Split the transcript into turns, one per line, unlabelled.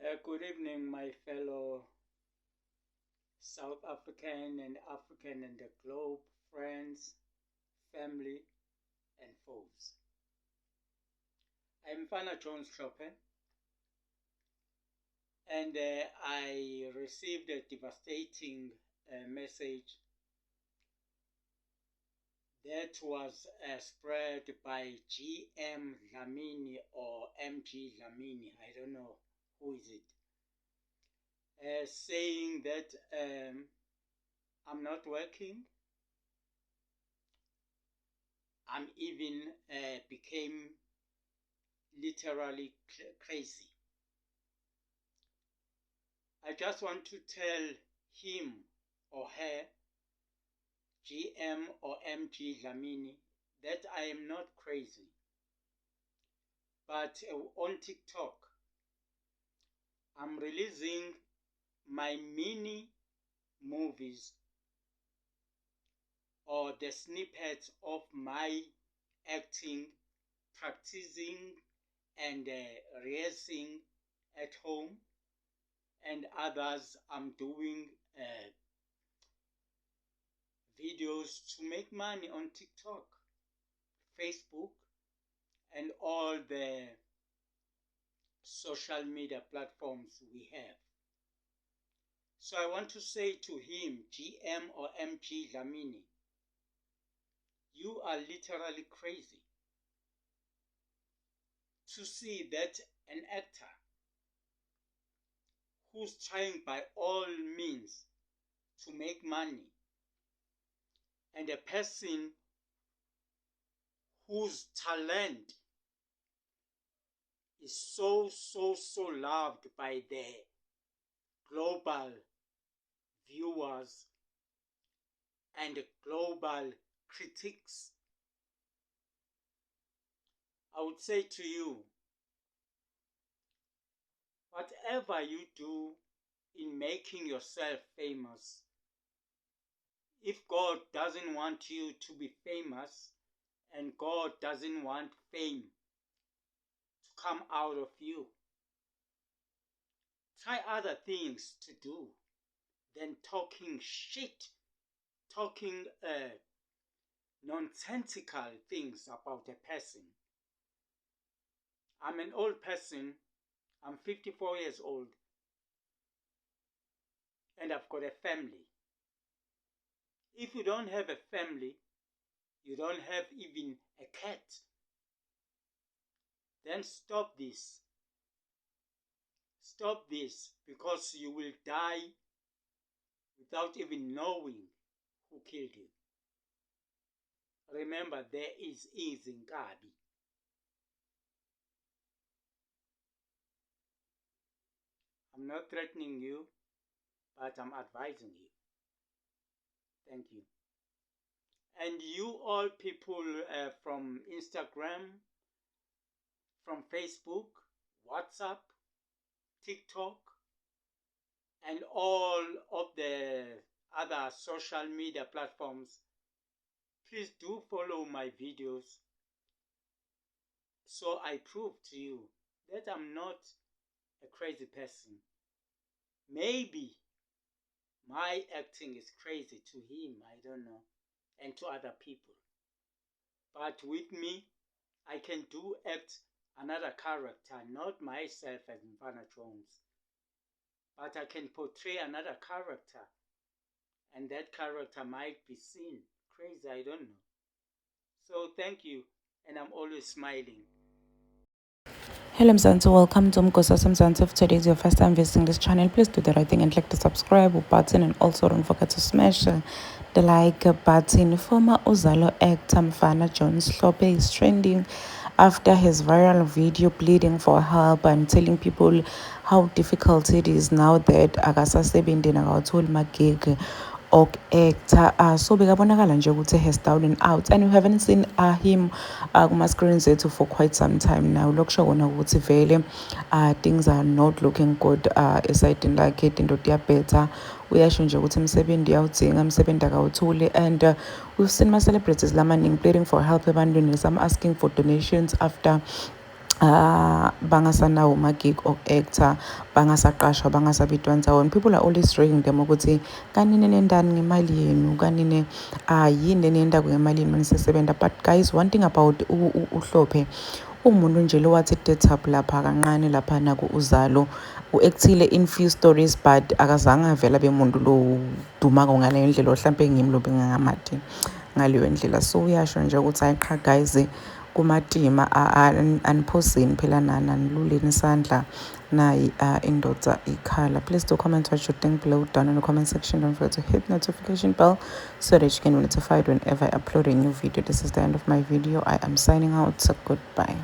Good evening, my fellow South African and African and the globe friends, family, and foes. I'm Mfana Hlophe, and I received a devastating message that was spread by GM Dlamini or MG Dlamini. I don't know who is it. Saying that I'm not working. I'm even became literally crazy. I just want to tell him or her, GM or MG Dlamini, that I am not crazy. But on TikTok, I'm releasing my mini movies or the snippets of my acting, practicing and rehearsing at home, and others I'm doing videos to make money on TikTok, Facebook, and all the social media platforms we have. So I want to say to him, GM or MG Dlamini, you are literally crazy to see that an actor who's trying by all means to make money and a person whose talent is so loved by the global viewers and global critics, I would say to you, whatever you do in making yourself famous, if God doesn't want you to be famous and God doesn't want fame to come out of you, try other things to do than talking shit, talking nonsensical things about a person. I'm an old person. I'm 54 years old and I've got a family. If you don't have a family, you don't have even a cat, then stop this. Stop this, because you will die without even knowing who killed you. Remember, there is Inkabi. I'm not threatening you, but I'm advising you. Thank you. And you all people from Instagram, from Facebook, WhatsApp, TikTok, and all of the other social media platforms, please do follow my videos so I prove to you that I'm not a crazy person. Maybe my acting is crazy to him, I don't know, and to other people. But with me, I can act another character, not myself as Mfana Jones. But I can portray another character, and that character might be seen crazy, I don't know. So thank you, and I'm always smiling.
Hello Mzansi, welcome to Mkosa Mzansi. If today is your first time visiting this channel, please do the right thing and click the subscribe button, and also don't forget to smash the like button. Former Uzalo actor Mfana Hlophe is trending after his viral video pleading for help and telling people how difficult it is now that akasasebenzi akawutholi magig ok-actor. So bekabonakala nje ukuthi has down and out, and we haven't seen him kuma-screens ethu for quite some time now. Lokusho kona ukuthi vele things are not looking good esayidini lakhe, into diyabhetha. Uyasho nje ukuthi umsebenzi uyawudzinga, umsebenzi akawutholi, and we've seen ma-celebrities lamaningi pleading for help ebantwini. Some asking for donations after bangasanawo ama-gig ok-actor, bangasaqashwa, bangasabitwa ndzawonye. People are always dragging them ukuthi kanine nendani ngemali yenu, kanine yini nenendako ngemali yenu manisesebenta. But guys, one thing about uHlophe, umuntu nje lowathi tetap lapha kancane lapha naku Uzalo, u-actile in few stories but akazange avela bemuntu lo dumako ngaleyo ndlela, hlampe ngimi lo bengangamati ngaleyo ndlela. So uyasho nje ukuthi hayi qha guys, kumatima aniphoseni phela nani, aniluleni isandla, nayi indoda ikhala. Please do comment what you think below down in the comment section. Don't forget to hit notification bell so that you can be notified whenever I upload a new video. This is the end of my video. I am signing out, so goodbye.